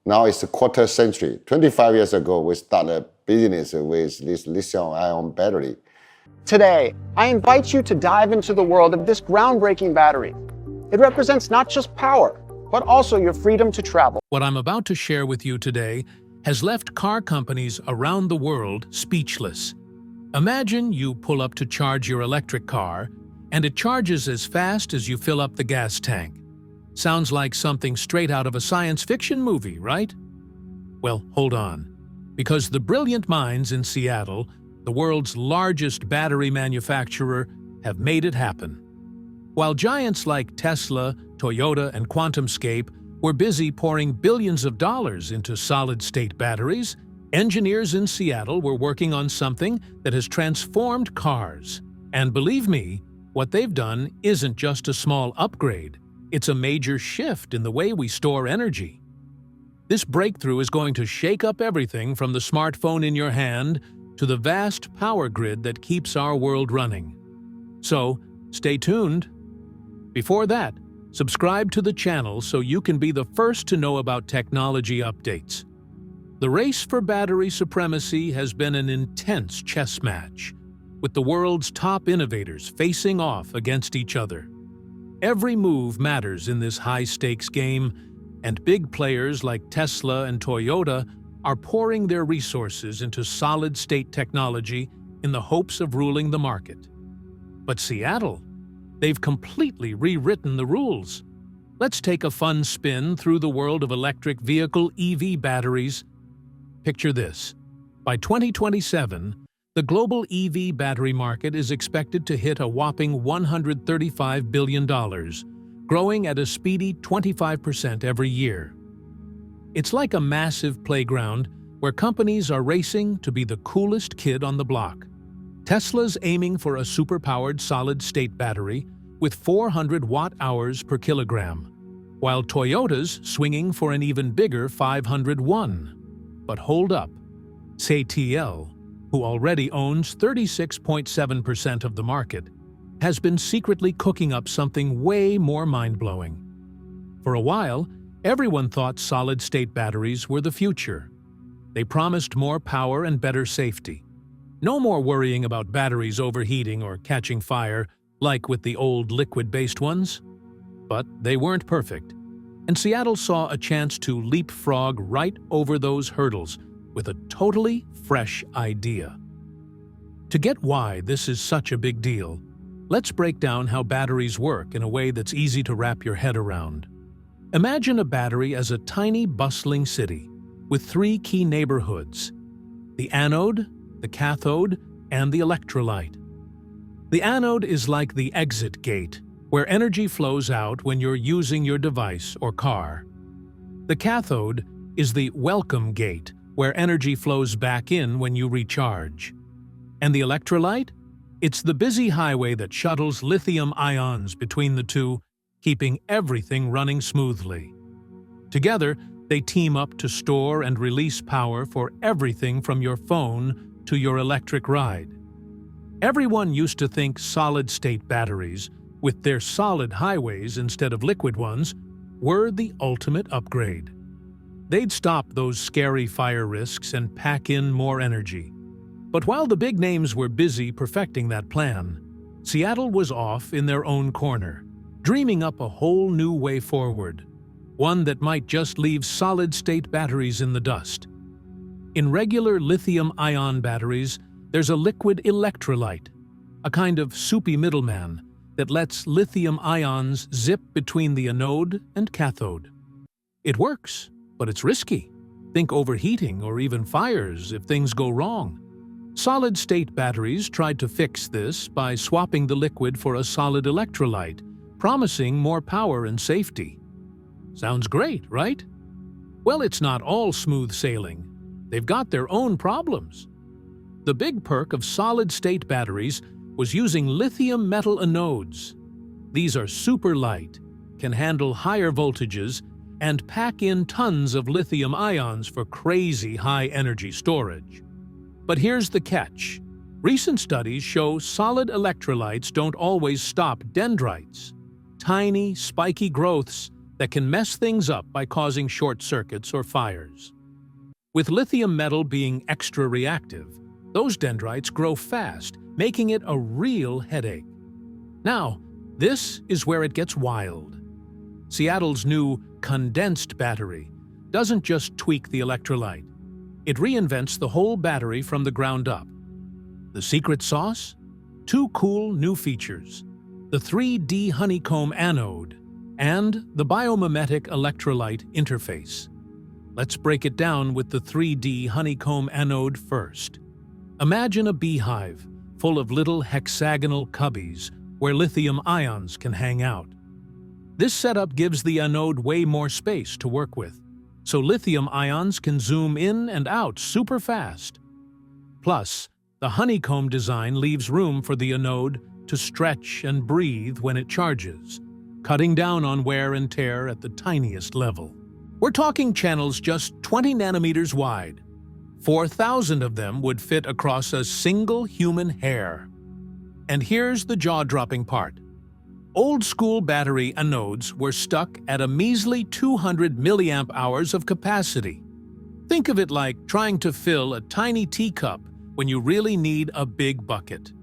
Now it's a quarter century. 25 years ago, we started a business with this lithium-ion battery. Today, I invite you to dive into the world of this groundbreaking battery. It represents not just power, but also your freedom to travel. What I'm about to share with you today has left car companies around the world speechless. Imagine you pull up to charge your electric car, and it charges as fast as you fill up the gas tank. Sounds like something straight out of a science fiction movie, right? Well, hold on, because the brilliant minds in Seattle, the world's largest battery manufacturer, have made it happen. While giants like Tesla, Toyota, and QuantumScape were busy pouring billions of dollars into solid-state batteries, engineers in Seattle were working on something that has transformed cars. And believe me, what they've done isn't just a small upgrade. It's a major shift in the way we store energy. This breakthrough is going to shake up everything from the smartphone in your hand to the vast power grid that keeps our world running. So, stay tuned. Before that, subscribe to the channel so you can be the first to know about technology updates. The race for battery supremacy has been an intense chess match, with the world's top innovators facing off against each other. Every move matters in this high-stakes game, and big players like Tesla and Toyota are pouring their resources into solid-state technology in the hopes of ruling the market. But Seattle, they've completely rewritten the rules. Let's take a fun spin through the world of electric vehicle EV batteries. Picture this. By 2027, the global EV battery market is expected to hit a whopping $135 billion, growing at a speedy 25% every year. It's like a massive playground where companies are racing to be the coolest kid on the block. Tesla's aiming for a super-powered solid-state battery with 400 watt-hours per kilogram, while Toyota's swinging for an even bigger 501. But hold up, CATL, who already owns 36.7% of the market, has been secretly cooking up something way more mind-blowing. For a while, everyone thought solid-state batteries were the future. They promised more power and better safety. No more worrying about batteries overheating or catching fire, like with the old liquid-based ones. But they weren't perfect, and Seattle saw a chance to leapfrog right over those hurdles with a totally fresh idea. To get why this is such a big deal, let's break down how batteries work in a way that's easy to wrap your head around. Imagine a battery as a tiny, bustling city with three key neighborhoods: the anode, the cathode, and the electrolyte. The anode is like the exit gate, where energy flows out when you're using your device or car. The cathode is the welcome gate, where energy flows back in when you recharge. And the electrolyte? It's the busy highway that shuttles lithium ions between the two, keeping everything running smoothly. Together, they team up to store and release power for everything from your phone to your electric ride. Everyone used to think solid-state batteries, with their solid highways instead of liquid ones, were the ultimate upgrade. They'd stop those scary fire risks and pack in more energy. But while the big names were busy perfecting that plan, Seattle was off in their own corner, dreaming up a whole new way forward, one that might just leave solid-state batteries in the dust. In regular lithium-ion batteries, there's a liquid electrolyte, a kind of soupy middleman that lets lithium ions zip between the anode and cathode. It works, but it's risky. Think overheating or even fires if things go wrong. Solid-state batteries tried to fix this by swapping the liquid for a solid electrolyte, promising more power and safety. Sounds great, right? Well, it's not all smooth sailing. They've got their own problems. The big perk of solid-state batteries was using lithium metal anodes. These are super light, can handle higher voltages, and pack in tons of lithium ions for crazy high energy storage. But here's the catch. Recent studies show solid electrolytes don't always stop dendrites, tiny, spiky growths that can mess things up by causing short circuits or fires. With lithium metal being extra reactive, those dendrites grow fast, making it a real headache. Now, this is where it gets wild. Seattle's new condensed battery doesn't just tweak the electrolyte. It reinvents the whole battery from the ground up. The secret sauce? Two cool new features: the 3D honeycomb anode and the biomimetic electrolyte interface. Let's break it down with the 3D honeycomb anode first. Imagine a beehive full of little hexagonal cubbies where lithium ions can hang out. This setup gives the anode way more space to work with, so lithium ions can zoom in and out super fast. Plus, the honeycomb design leaves room for the anode to stretch and breathe when it charges, cutting down on wear and tear at the tiniest level. We're talking channels just 20 nanometers wide. 4,000 of them would fit across a single human hair. And here's the jaw-dropping part. Old-school battery anodes were stuck at a measly 200 milliamp hours of capacity. Think of it like trying to fill a tiny teacup when you really need a big bucket.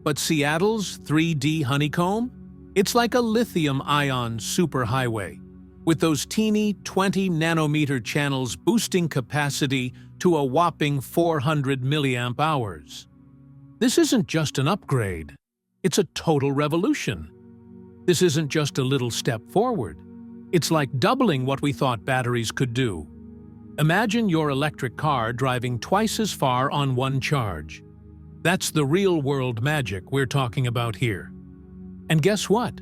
But Seattle's 3D honeycomb? It's like a lithium-ion superhighway, with those teeny 20 nanometer channels boosting capacity to a whopping 400 milliamp hours. This isn't just an upgrade, it's a total revolution. This isn't just a little step forward. It's like doubling what we thought batteries could do. Imagine your electric car driving twice as far on one charge. That's the real-world magic we're talking about here. And guess what?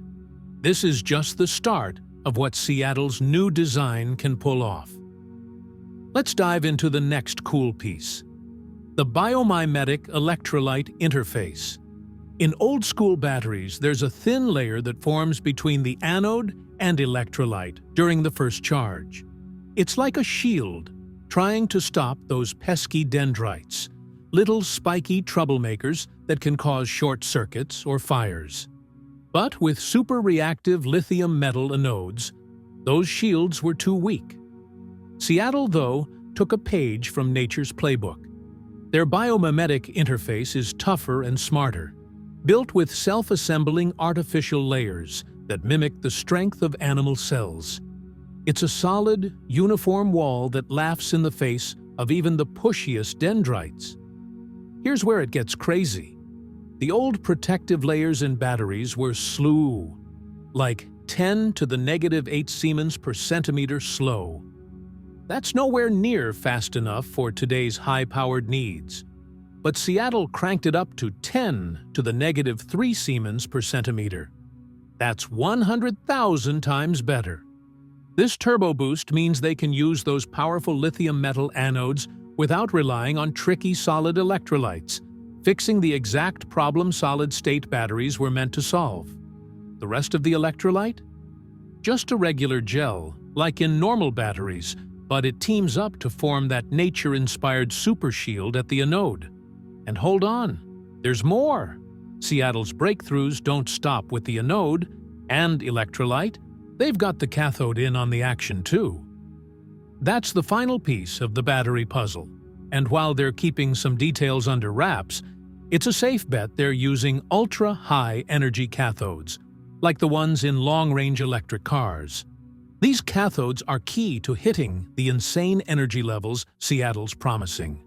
This is just the start of what Seattle's new design can pull off. Let's dive into the next cool piece: the biomimetic electrolyte interface. In old-school batteries, there's a thin layer that forms between the anode and electrolyte during the first charge. It's like a shield, trying to stop those pesky dendrites, little spiky troublemakers that can cause short circuits or fires. But with super-reactive lithium metal anodes, those shields were too weak. Seattle, though, took a page from nature's playbook. Their biomimetic interface is tougher and smarter, built with self-assembling artificial layers that mimic the strength of animal cells. It's a solid, uniform wall that laughs in the face of even the pushiest dendrites. Here's where it gets crazy. The old protective layers in batteries were slow, like 10 to the negative 8 Siemens per centimeter slow. That's nowhere near fast enough for today's high-powered needs. But Seattle cranked it up to 10 to the negative 3 Siemens per centimeter. That's 100,000 times better. This turbo boost means they can use those powerful lithium metal anodes without relying on tricky solid electrolytes, fixing the exact problem solid-state batteries were meant to solve. The rest of the electrolyte? Just a regular gel, like in normal batteries, but it teams up to form that nature-inspired super shield at the anode. And hold on, there's more! Seattle's breakthroughs don't stop with the anode and electrolyte. They've got the cathode in on the action too. That's the final piece of the battery puzzle, and while they're keeping some details under wraps, it's a safe bet they're using ultra-high energy cathodes, like the ones in long-range electric cars. These cathodes are key to hitting the insane energy levels Seattle's promising.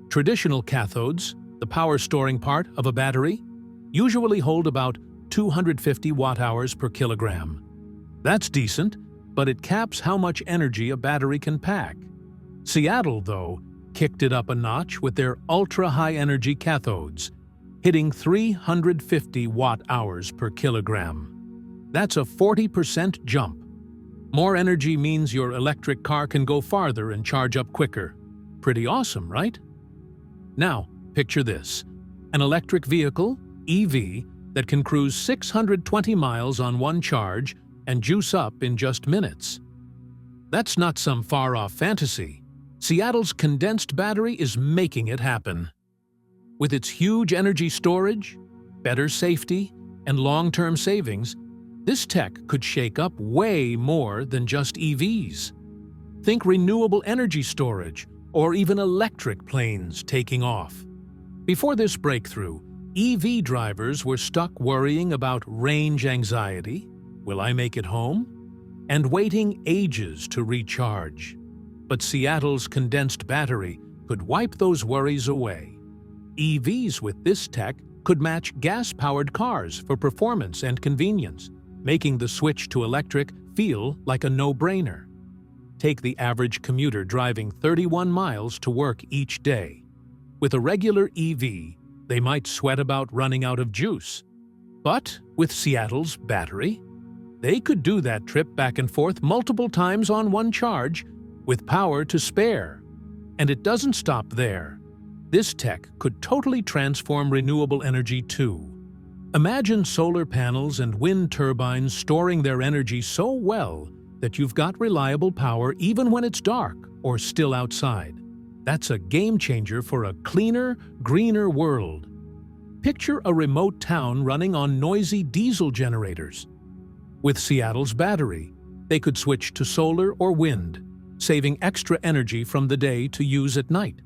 Traditional cathodes, the power-storing part of a battery, usually hold about 250 watt-hours per kilogram. That's decent, but it caps how much energy a battery can pack. Seattle, though, kicked it up a notch with their ultra-high-energy cathodes, hitting 350 watt-hours per kilogram. That's a 40% jump. More energy means your electric car can go farther and charge up quicker. Pretty awesome, right? Now, picture this: an electric vehicle, EV, that can cruise 620 miles on one charge and juice up in just minutes. That's not some far-off fantasy. Seattle's condensed battery is making it happen. With its huge energy storage, better safety, and long-term savings, This tech could shake up way more than just EVs. Think renewable energy storage or even electric planes taking off. Before this breakthrough, EV drivers were stuck worrying about range anxiety, will I make it home, and waiting ages to recharge. But Seattle's condensed battery could wipe those worries away. EVs with this tech could match gas-powered cars for performance and convenience, making the switch to electric feel like a no-brainer. Take the average commuter driving 31 miles to work each day. With a regular EV, they might sweat about running out of juice. But with Seattle's battery, they could do that trip back and forth multiple times on one charge with power to spare. And it doesn't stop there. This tech could totally transform renewable energy too. Imagine solar panels and wind turbines storing their energy so well that you've got reliable power even when it's dark or still outside. That's a game changer for a cleaner, greener world. Picture a remote town running on noisy diesel generators. With Seattle's battery, they could switch to solar or wind, saving extra energy from the day to use at night.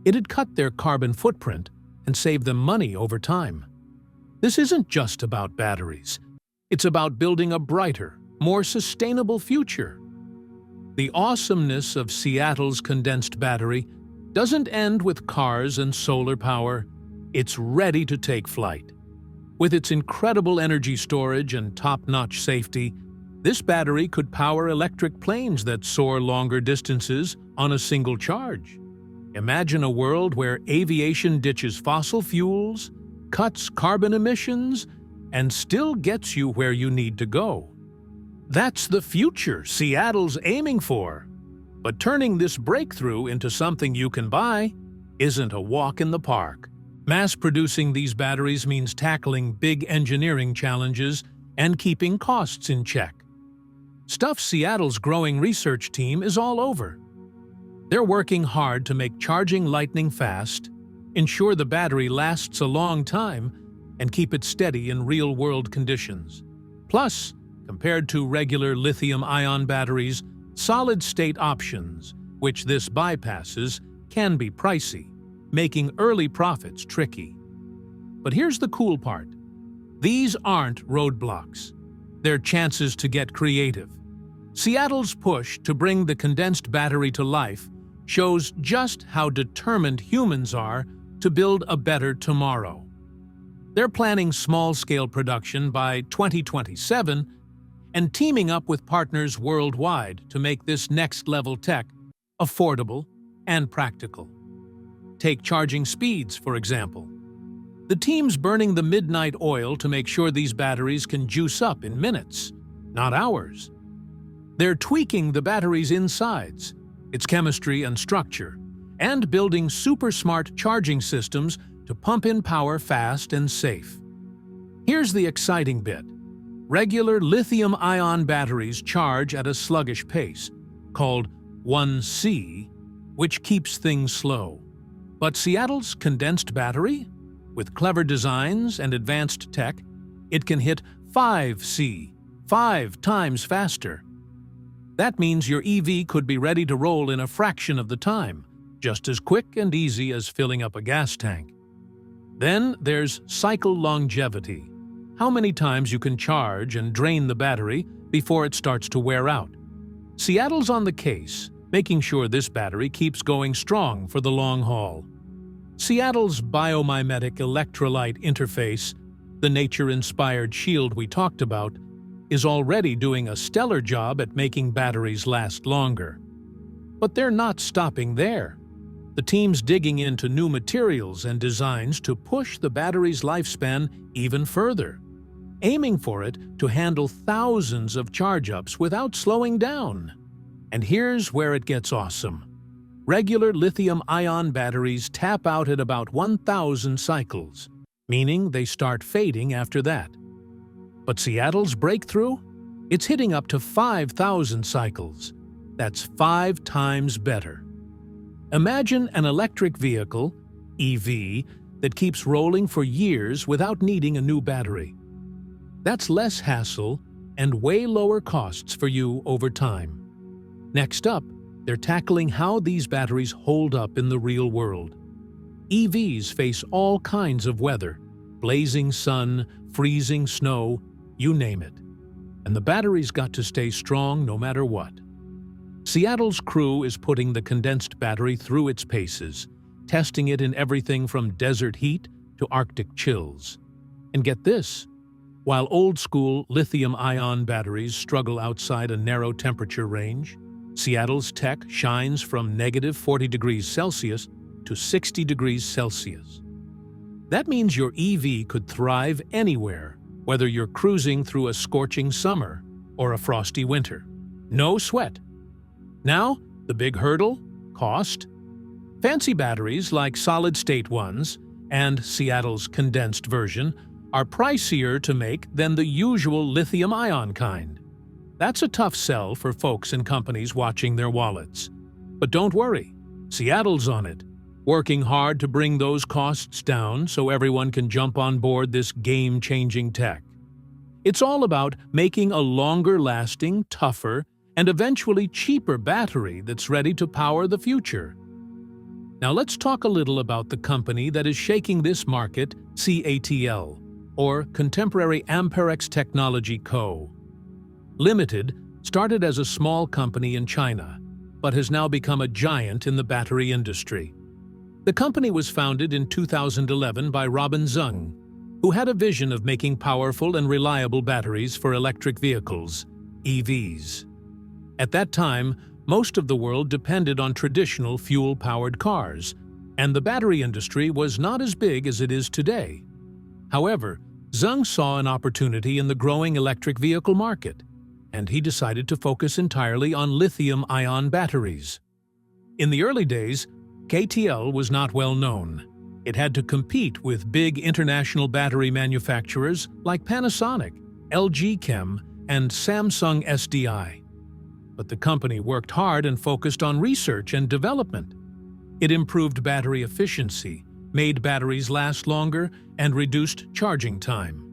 It'd cut their carbon footprint and save them money over time. This isn't just about batteries. It's about building a brighter, more sustainable future. The awesomeness of Seattle's condensed battery doesn't end with cars and solar power. It's ready to take flight. With its incredible energy storage and top-notch safety, this battery could power electric planes that soar longer distances on a single charge. Imagine a world where aviation ditches fossil fuels, cuts carbon emissions, and still gets you where you need to go. That's the future Seattle's aiming for. But turning this breakthrough into something you can buy isn't a walk in the park. Mass-producing these batteries means tackling big engineering challenges and keeping costs in check. Stuff Seattle's growing research team is all over. They're working hard to make charging lightning fast, ensure the battery lasts a long time, and keep it steady in real-world conditions. Plus, compared to regular lithium-ion batteries, solid-state options, which this bypasses, can be pricey, making early profits tricky. But here's the cool part. These aren't roadblocks. They're chances to get creative. Seattle's push to bring the condensed battery to life shows just how determined humans are to build a better tomorrow. They're planning small-scale production by 2027 and teaming up with partners worldwide to make this next-level tech affordable and practical. Take charging speeds, for example. The team's burning the midnight oil to make sure these batteries can juice up in minutes, not hours. They're tweaking the battery's insides, its chemistry and structure, and building super-smart charging systems to pump in power fast and safe. Here's the exciting bit. Regular lithium-ion batteries charge at a sluggish pace, called 1C, which keeps things slow. But Seattle's condensed battery? With clever designs and advanced tech, it can hit 5C, 5 times faster. That means your EV could be ready to roll in a fraction of the time, just as quick and easy as filling up a gas tank. Then there's cycle longevity. How many times you can charge and drain the battery before it starts to wear out. Seattle's on the case, making sure this battery keeps going strong for the long haul. Seattle's biomimetic electrolyte interface, the nature-inspired shield we talked about, is already doing a stellar job at making batteries last longer. But they're not stopping there. The team's digging into new materials and designs to push the battery's lifespan even further, aiming for it to handle thousands of charge-ups without slowing down. And here's where it gets awesome. Regular lithium-ion batteries tap out at about 1,000 cycles, meaning they start fading after that. But Seattle's breakthrough? It's hitting up to 5,000 cycles. That's 5 times better. Imagine an electric vehicle, EV, that keeps rolling for years without needing a new battery. That's less hassle and way lower costs for you over time. Next up, they're tackling how these batteries hold up in the real world. EVs face all kinds of weather, blazing sun, freezing snow, you name it. And the batteries got to stay strong no matter what. Seattle's crew is putting the condensed battery through its paces, testing it in everything from desert heat to Arctic chills. And get this, while old-school lithium-ion batteries struggle outside a narrow temperature range, Seattle's tech shines from -40 degrees Celsius to 60 degrees Celsius. That means your EV could thrive anywhere, whether you're cruising through a scorching summer or a frosty winter. No sweat. Now, the big hurdle? Cost. Fancy batteries like solid-state ones and Seattle's condensed version are pricier to make than the usual lithium-ion kind. That's a tough sell for folks and companies watching their wallets. But don't worry, Seattle's on it, working hard to bring those costs down so everyone can jump on board this game-changing tech. It's all about making a longer-lasting, tougher, and eventually cheaper battery that's ready to power the future. Now let's talk a little about the company that is shaking this market, CATL, or Contemporary Amperex Technology Co. Limited started as a small company in China, but has now become a giant in the battery industry. The company was founded in 2011 by Robin Zeng, who had a vision of making powerful and reliable batteries for electric vehicles, EVs. At that time, most of the world depended on traditional fuel-powered cars, and the battery industry was not as big as it is today. However, Zeng saw an opportunity in the growing electric vehicle market, and he decided to focus entirely on lithium-ion batteries. In the early days, CATL was not well known. It had to compete with big international battery manufacturers like Panasonic, LG Chem, and Samsung SDI. But the company worked hard and focused on research and development. It improved battery efficiency, made batteries last longer, and reduced charging time.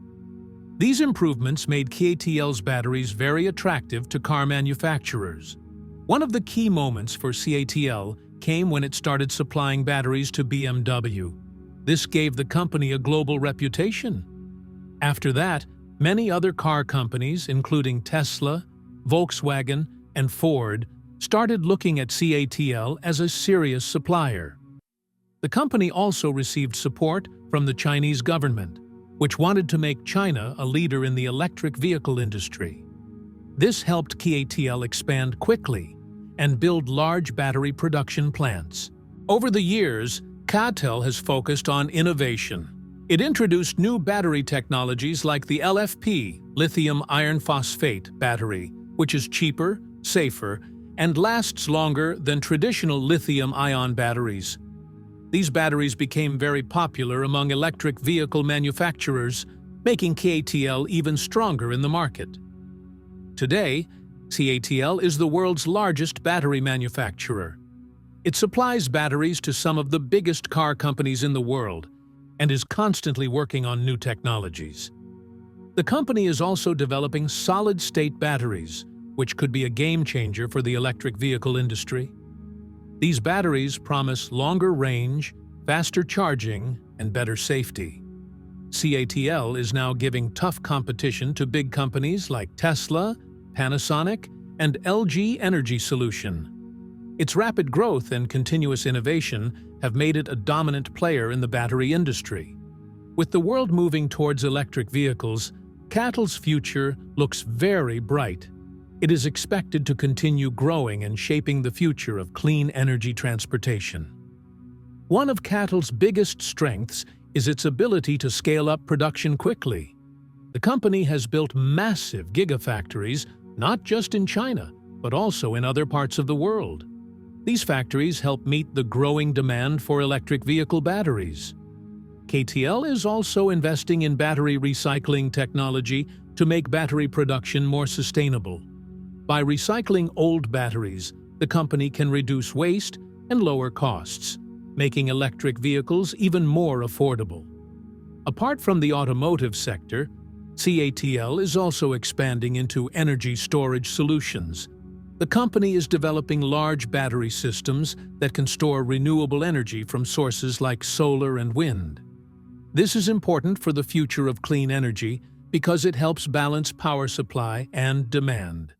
These improvements made CATL's batteries very attractive to car manufacturers. One of the key moments for CATL came when it started supplying batteries to BMW. This gave the company a global reputation. After that, many other car companies, including Tesla, Volkswagen, and Ford, started looking at CATL as a serious supplier. The company also received support from the Chinese government, which wanted to make China a leader in the electric vehicle industry. This helped CATL expand quickly and build large battery production plants. Over the years, CATL has focused on innovation. It introduced new battery technologies like the LFP, lithium iron phosphate battery, which is cheaper, safer, and lasts longer than traditional lithium-ion batteries. These batteries became very popular among electric vehicle manufacturers, making CATL even stronger in the market. Today, CATL is the world's largest battery manufacturer. It supplies batteries to some of the biggest car companies in the world and is constantly working on new technologies. The company is also developing solid-state batteries, which could be a game-changer for the electric vehicle industry. These batteries promise longer range, faster charging, and better safety. CATL is now giving tough competition to big companies like Tesla, Panasonic, and LG Energy Solution. Its rapid growth and continuous innovation have made it a dominant player in the battery industry. With the world moving towards electric vehicles, CATL's future looks very bright. It is expected to continue growing and shaping the future of clean energy transportation. One of CATL's biggest strengths is its ability to scale up production quickly. The company has built massive gigafactories, not just in China, but also in other parts of the world. These factories help meet the growing demand for electric vehicle batteries. CATL is also investing in battery recycling technology to make battery production more sustainable. By recycling old batteries, the company can reduce waste and lower costs, making electric vehicles even more affordable. Apart from the automotive sector, CATL is also expanding into energy storage solutions. The company is developing large battery systems that can store renewable energy from sources like solar and wind. This is important for the future of clean energy because it helps balance power supply and demand.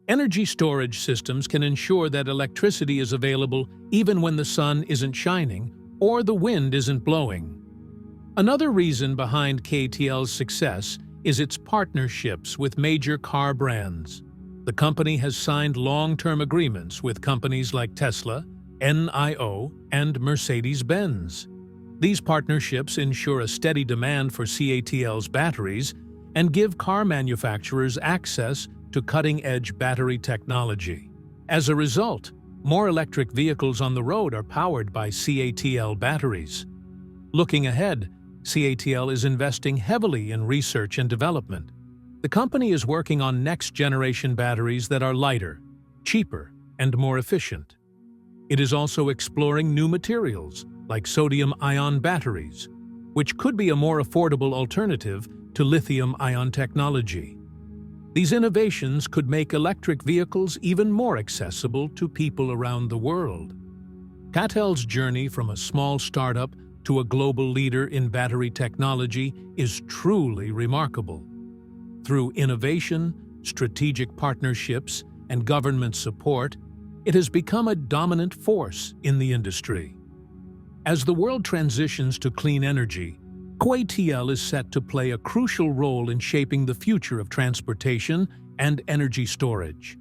Energy storage systems can ensure that electricity is available even when the sun isn't shining or the wind isn't blowing. Another reason behind CATL's success is its partnerships with major car brands. The company has signed long-term agreements with companies like Tesla, NIO, and Mercedes-Benz. These partnerships ensure a steady demand for CATL's batteries and give car manufacturers access to cutting-edge battery technology. As a result, more electric vehicles on the road are powered by CATL batteries. Looking ahead, CATL is investing heavily in research and development. The company is working on next-generation batteries that are lighter, cheaper, and more efficient. It is also exploring new materials, like sodium-ion batteries, which could be a more affordable alternative to lithium-ion technology. These innovations could make electric vehicles even more accessible to people around the world. CATL's journey from a small startup to a global leader in battery technology is truly remarkable. Through innovation, strategic partnerships, and government support, it has become a dominant force in the industry. As the world transitions to clean energy, CATL is set to play a crucial role in shaping the future of transportation and energy storage.